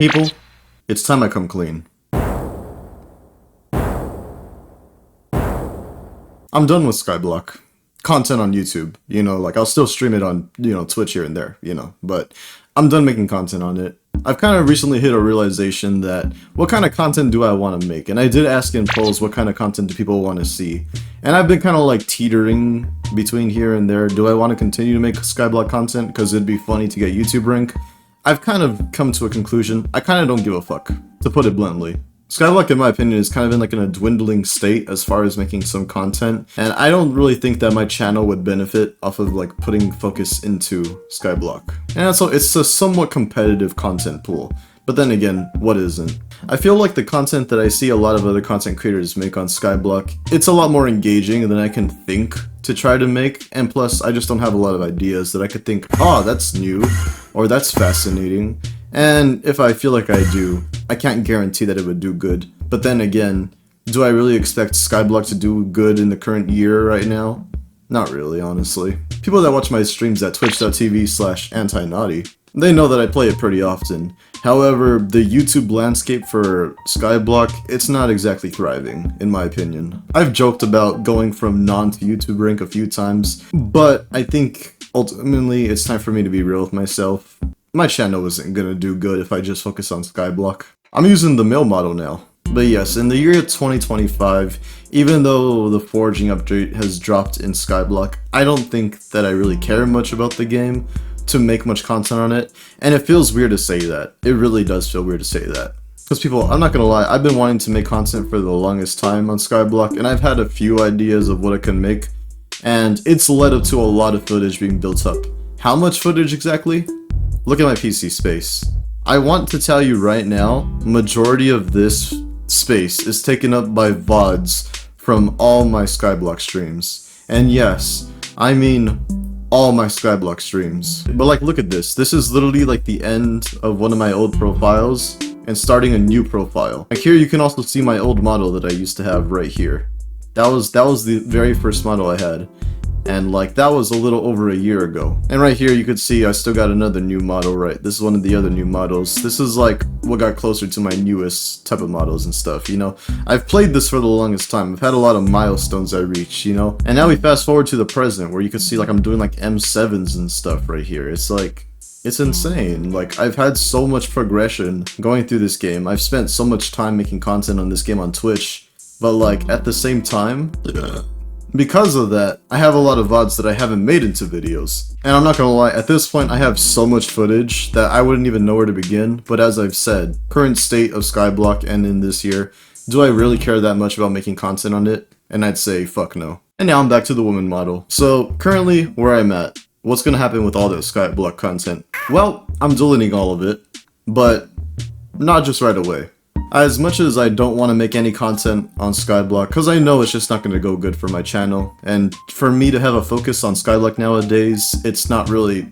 People, it's time I come clean. I'm done with Skyblock. Content on YouTube, like I'll still stream it on, Twitch here and there, but I'm done making content on it. I've kind of recently hit a realization that what kind of content do I want to make? And I did ask in polls what kind of content do people want to see. And I've been kind of like teetering between here and there. Do I want to continue to make Skyblock content because it'd be funny to get YouTube rank? I've kind of come to a conclusion. I kind of don't give a fuck, to put it bluntly. Skyblock, in my opinion, is kind of in a dwindling state as far as making some content, and I don't really think that my channel would benefit off of putting focus into Skyblock. And so it's a somewhat competitive content pool, but then again, what isn't? I feel like the content that I see a lot of other content creators make on Skyblock, it's a lot more engaging than I can think to try to make, and plus I just don't have a lot of ideas that I could think, oh, that's new, or that's fascinating. And if I feel like I do, I can't guarantee that it would do good. But then again, do I really expect Skyblock to do good in the current year right now? Not really, honestly. People that watch my streams at twitch.tv/antinaughty, they know that I play it pretty often. However, the YouTube landscape for Skyblock, it's not exactly thriving, in my opinion. I've joked about going from non to YouTube rank a few times, but I think ultimately it's time for me to be real with myself. My channel isn't gonna do good if I just focus on Skyblock. I'm using the male model now. But yes, in the year 2025, even though the foraging update has dropped in Skyblock, I don't think that I really care much about the game to make much content on it. And it feels weird to say that. It really does feel weird to say that. Because people, I'm not gonna lie, I've been wanting to make content for the longest time on Skyblock, and I've had a few ideas of what I can make, and it's led up to a lot of footage being built up. How much footage exactly? Look at my PC space. I want to tell you right now, majority of this space is taken up by VODs from all my Skyblock streams. And yes, I mean all my Skyblock streams. But look at this. This is literally the end of one of my old profiles and starting a new profile. Here you can also see my old model that I used to have right here. That was the very first model I had. And that was a little over a year ago. And right here you could see I still got another new model, right? This is one of the other new models. This is what got closer to my newest type of models and stuff, I've played this for the longest time. I've had a lot of milestones I reached, And now we fast forward to the present where you can see I'm doing M7s and stuff right here. It's insane. I've had so much progression going through this game. I've spent so much time making content on this game on Twitch. But at the same time, because of that, I have a lot of VODs that I haven't made into videos. And I'm not gonna lie, at this point I have so much footage that I wouldn't even know where to begin, but as I've said, current state of Skyblock and in this year, do I really care that much about making content on it? And I'd say fuck no. And now I'm back to the woman model. So currently, where I'm at, what's gonna happen with all this Skyblock content? Well, I'm deleting all of it, but not just right away. As much as I don't want to make any content on Skyblock, because I know it's just not going to go good for my channel, and for me to have a focus on Skyblock nowadays, it's just not really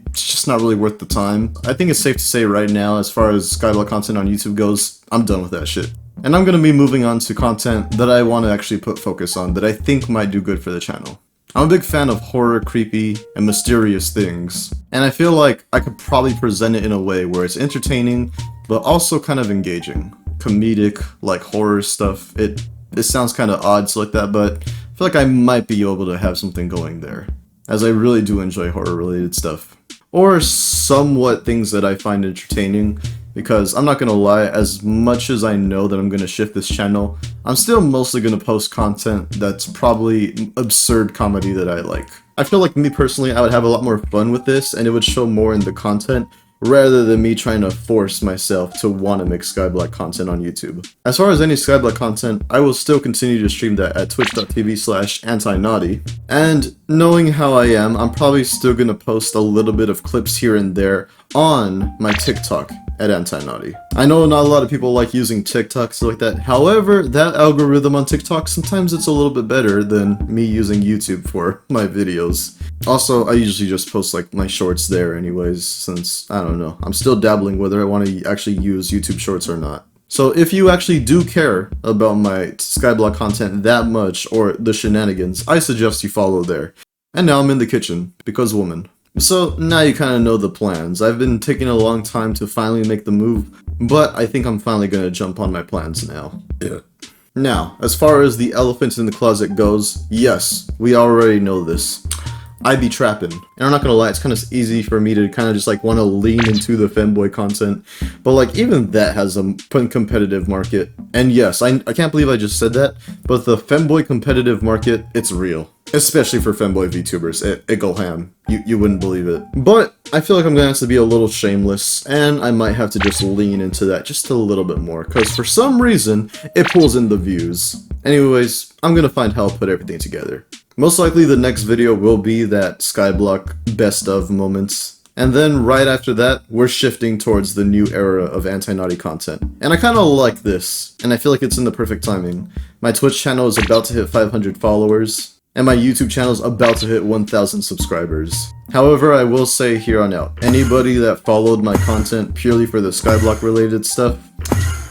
worth the time. I think it's safe to say right now, as far as Skyblock content on YouTube goes, I'm done with that shit. And I'm going to be moving on to content that I want to actually put focus on, that I think might do good for the channel. I'm a big fan of horror, creepy, and mysterious things, and I feel like I could probably present it in a way where it's entertaining, but also kind of engaging. Comedic, horror stuff. It sounds kind of odd like that, but I feel like I might be able to have something going there, as I really do enjoy horror related stuff. Or somewhat things that I find entertaining, because I'm not gonna lie, as much as I know that I'm gonna shift this channel, I'm still mostly gonna post content that's probably absurd comedy that I like. I feel like me personally, I would have a lot more fun with this, and it would show more in the content, rather than me trying to force myself to want to make Skyblock content on YouTube. As far as any Skyblock content, I will still continue to stream that at twitch.tv/antinaughty. And knowing how I am, I'm probably still going to post a little bit of clips here and there on my TikTok at antinaughty. I know not a lot of people like using TikTok, stuff like that. However, that algorithm on TikTok, sometimes it's a little bit better than me using YouTube for my videos. Also, I usually just post my shorts there anyways, since, I don't know, I'm still dabbling whether I want to actually use YouTube shorts or not. So if you actually do care about my Skyblock content that much, or the shenanigans, I suggest you follow there. And now I'm in the kitchen, because woman. So now you kind of know the plans. I've been taking a long time to finally make the move, but I think I'm finally going to jump on my plans now. Yeah. Now, as far as the elephant in the closet goes, yes, we already know this. I be trapping. And I'm not gonna lie, it's kind of easy for me to kind of just like want to lean into the femboy content. But like even that has a competitive market. And yes, I can't believe I just said that, but the femboy competitive market, it's real. Especially for femboy VTubers, it go ham. You wouldn't believe it. But I feel like I'm gonna have to be a little shameless, and I might have to just lean into that just a little bit more, because for some reason, it pulls in the views. Anyways, I'm gonna find how to put everything together. Most likely the next video will be that Skyblock best of moments. And then right after that, we're shifting towards the new era of anti-naughty content. And I kinda like this, and I feel like it's in the perfect timing. My Twitch channel is about to hit 500 followers, and my YouTube channel is about to hit 1,000 subscribers. However, I will say here on out, anybody that followed my content purely for the Skyblock related stuff,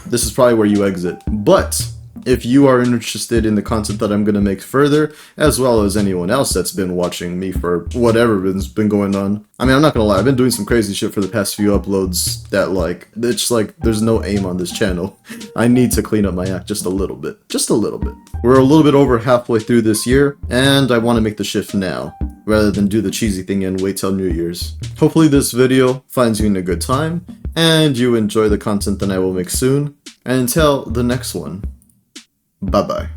this is probably where you exit. But if you are interested in the content that I'm going to make further, as well as anyone else that's been watching me for whatever has been going on. I mean, I'm not going to lie, I've been doing some crazy shit for the past few uploads that like, it's like, there's no aim on this channel. I need to clean up my act just a little bit. Just a little bit. We're a little bit over halfway through this year, and I want to make the shift now, rather than do the cheesy thing and wait till New Year's. Hopefully this video finds you in a good time, and you enjoy the content that I will make soon. And until the next one, bye-bye.